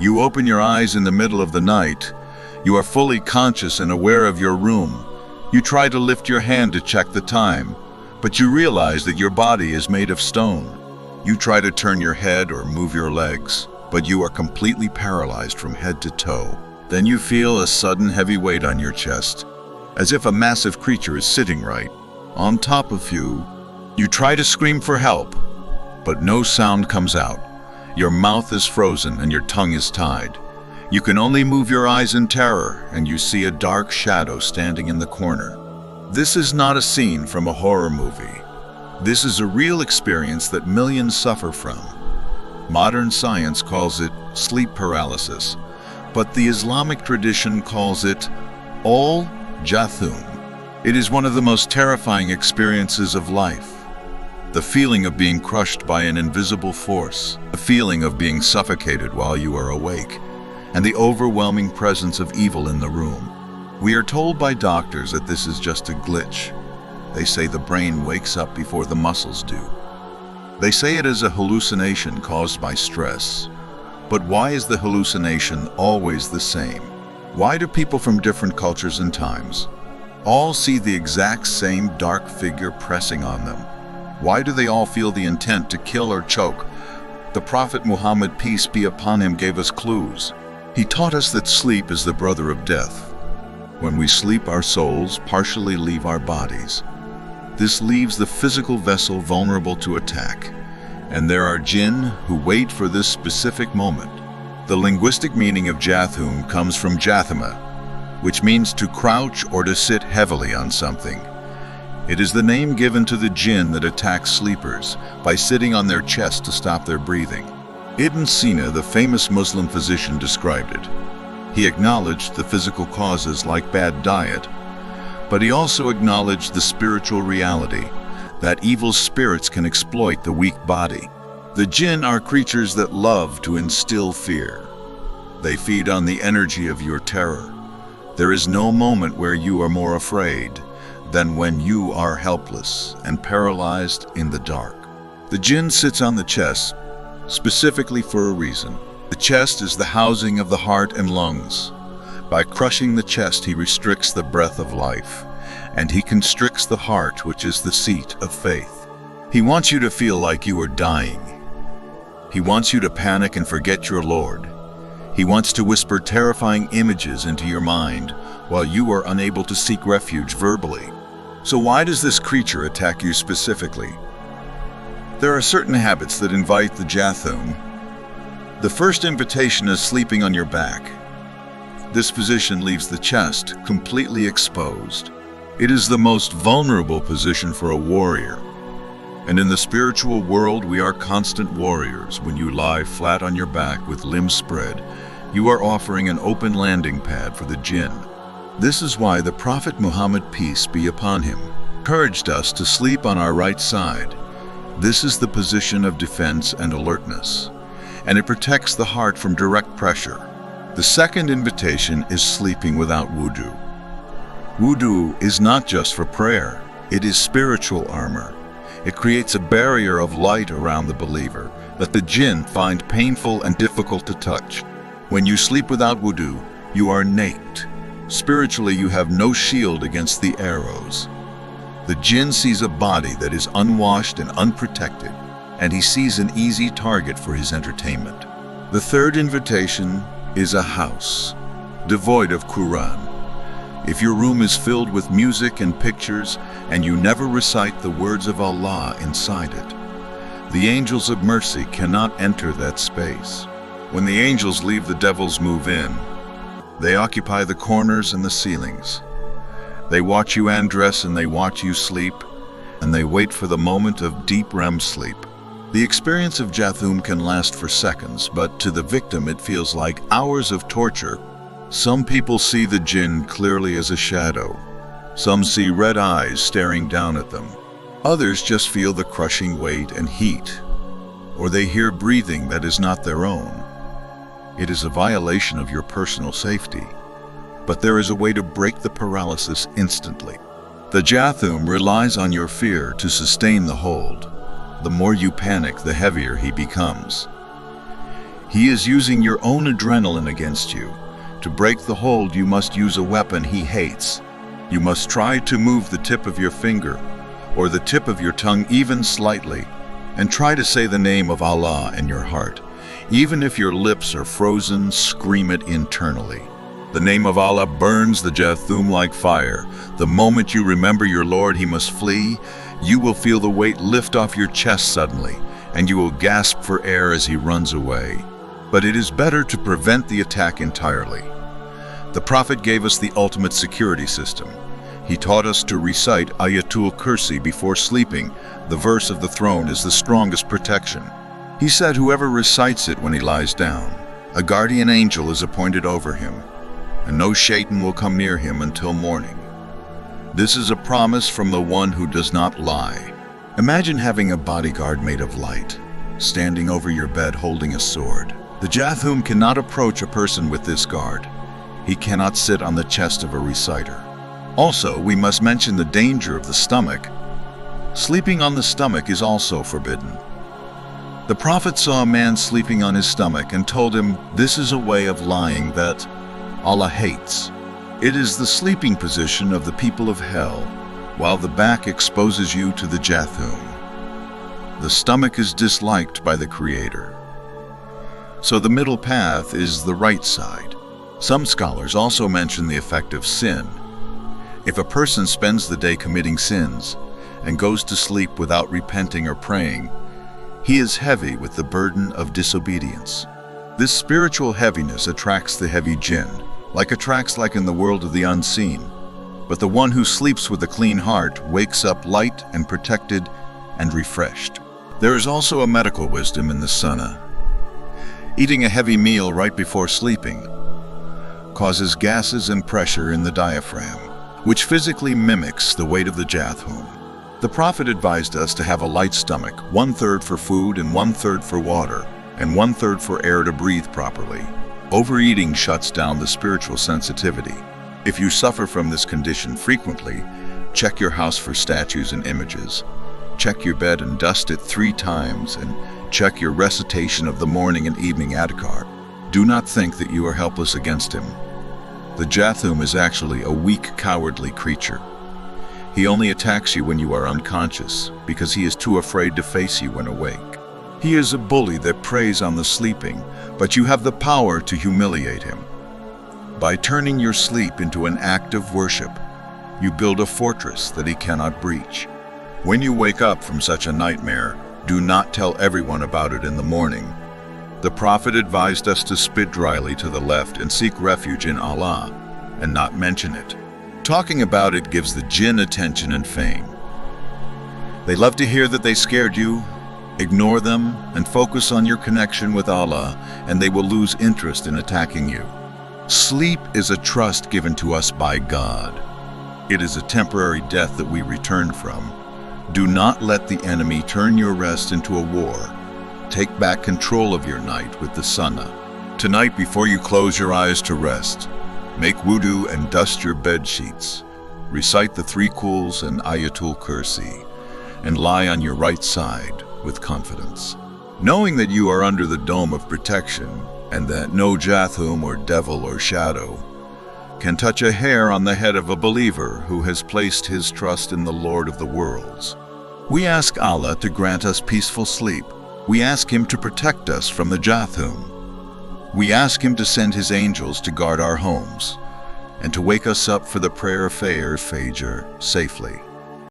You open your eyes in the middle of the night. You are fully conscious and aware of your room. You try to lift your hand to check the time, but you realize that your body is made of stone. You try to turn your head or move your legs, but you are completely paralyzed from head to toe. Then you feel a sudden heavy weight on your chest, as if a massive creature is sitting right on top of you. You try to scream for help, but no sound comes out. Your mouth is frozen and your tongue is tied. You can only move your eyes in terror, and you see a dark shadow standing in the corner. This is not a scene from a horror movie. This is a real experience that millions suffer from. Modern science calls it sleep paralysis, but the Islamic tradition calls it al-Jathum. It is one of the most terrifying experiences of life. The feeling of being crushed by an invisible force, the feeling of being suffocated while you are awake, and the overwhelming presence of evil in the room. We are told by doctors that this is just a glitch. They say the brain wakes up before the muscles do. They say it is a hallucination caused by stress. But why is the hallucination always the same? Why do people from different cultures and times all see the exact same dark figure pressing on them? Why do they all feel the intent to kill or choke? The Prophet Muhammad, peace be upon him, gave us clues. He taught us that sleep is the brother of death. When we sleep, our souls partially leave our bodies. This leaves the physical vessel vulnerable to attack. And there are jinn who wait for this specific moment. The linguistic meaning of Jathum comes from Jathama, which means to crouch or to sit heavily on something. It is the name given to the jinn that attack sleepers by sitting on their chest to stop their breathing. Ibn Sina, the famous Muslim physician, described it. He acknowledged the physical causes like bad diet, but he also acknowledged the spiritual reality that evil spirits can exploit the weak body. The jinn are creatures that love to instill fear. They feed on the energy of your terror. There is no moment where you are more afraid than when you are helpless and paralyzed in the dark. The jinn sits on the chest, specifically for a reason. The chest is the housing of the heart and lungs. By crushing the chest, he restricts the breath of life, and he constricts the heart, which is the seat of faith. He wants you to feel like you are dying. He wants you to panic and forget your Lord. He wants to whisper terrifying images into your mind while you are unable to seek refuge verbally. So why does this creature attack you specifically? There are certain habits that invite the Jathum. The first invitation is sleeping on your back. This position leaves the chest completely exposed. It is the most vulnerable position for a warrior. And in the spiritual world, we are constant warriors. When you lie flat on your back with limbs spread, you are offering an open landing pad for the jinn. This is why the Prophet Muhammad, peace be upon him, encouraged us to sleep on our right side. This is the position of defense and alertness, and it protects the heart from direct pressure. The second invitation is sleeping without wudu. Wudu is not just for prayer, it is spiritual armor. It creates a barrier of light around the believer that the jinn find painful and difficult to touch. When you sleep without wudu, you are naked. Spiritually, you have no shield against the arrows. The jinn sees a body that is unwashed and unprotected, and he sees an easy target for his entertainment. The third invitation is a house, devoid of Quran. If your room is filled with music and pictures, and you never recite the words of Allah inside it, the angels of mercy cannot enter that space. When the angels leave, the devils move in. They occupy the corners and the ceilings. They watch you undress and they watch you sleep, and they wait for the moment of deep REM sleep. The experience of Jathum can last for seconds, but to the victim it feels like hours of torture. Some people see the jinn clearly as a shadow. Some see red eyes staring down at them. Others just feel the crushing weight and heat, or they hear breathing that is not their own. It is a violation of your personal safety, but there is a way to break the paralysis instantly. The Jathum relies on your fear to sustain the hold. The more you panic, the heavier he becomes. He is using your own adrenaline against you. To break the hold, you must use a weapon he hates. You must try to move the tip of your finger or the tip of your tongue even slightly, and try to say the name of Allah in your heart. Even if your lips are frozen, scream it internally. The name of Allah burns the Jathum like fire. The moment you remember your Lord, he must flee. You will feel the weight lift off your chest suddenly, and you will gasp for air as he runs away. But it is better to prevent the attack entirely. The Prophet gave us the ultimate security system. He taught us to recite Ayatul Kursi before sleeping. The verse of the throne is the strongest protection. He said whoever recites it when he lies down, a guardian angel is appointed over him, and no shaitan will come near him until morning. This is a promise from the one who does not lie. Imagine having a bodyguard made of light, standing over your bed holding a sword. The Jathum cannot approach a person with this guard. He cannot sit on the chest of a reciter. Also, we must mention the danger of the stomach. Sleeping on the stomach is also forbidden. The Prophet saw a man sleeping on his stomach and told him this is a way of lying that Allah hates. It is the sleeping position of the people of hell, while the back exposes you to the Jathum. The stomach is disliked by the Creator. So the middle path is the right side. Some scholars also mention the effect of sin. If a person spends the day committing sins and goes to sleep without repenting or praying, he is heavy with the burden of disobedience. This spiritual heaviness attracts the heavy jinn, like in the world of the unseen. But the one who sleeps with a clean heart wakes up light and protected and refreshed. There is also a medical wisdom in the sunnah. Eating a heavy meal right before sleeping causes gases and pressure in the diaphragm, which physically mimics the weight of the Jathum. The Prophet advised us to have a light stomach, 1/3 for food and 1/3 for water, and 1/3 for air to breathe properly. Overeating shuts down the spiritual sensitivity. If you suffer from this condition frequently, check your house for statues and images. Check your bed and dust it 3 times, and check your recitation of the morning and evening adhkar. Do not think that you are helpless against him. The Jathum is actually a weak, cowardly creature. He only attacks you when you are unconscious, because he is too afraid to face you when awake. He is a bully that preys on the sleeping, but you have the power to humiliate him. By turning your sleep into an act of worship, you build a fortress that he cannot breach. When you wake up from such a nightmare, do not tell everyone about it in the morning. The Prophet advised us to spit dryly to the left and seek refuge in Allah, and not mention it. Talking about it gives the jinn attention and fame. They love to hear that they scared you. Ignore them and focus on your connection with Allah, and they will lose interest in attacking you. Sleep is a trust given to us by God. It is a temporary death that we return from. Do not let the enemy turn your rest into a war. Take back control of your night with the sunnah. Tonight, before you close your eyes to rest, make wudu and dust your bed sheets. Recite the 3 Quls and Ayatul Kursi, and lie on your right side with confidence, knowing that you are under the dome of protection and that no Jathum or devil or shadow can touch a hair on the head of a believer who has placed his trust in the Lord of the worlds. We ask Allah to grant us peaceful sleep. We ask him to protect us from the Jathum. We ask him to send his angels to guard our homes and to wake us up for the prayer of Fajr safely.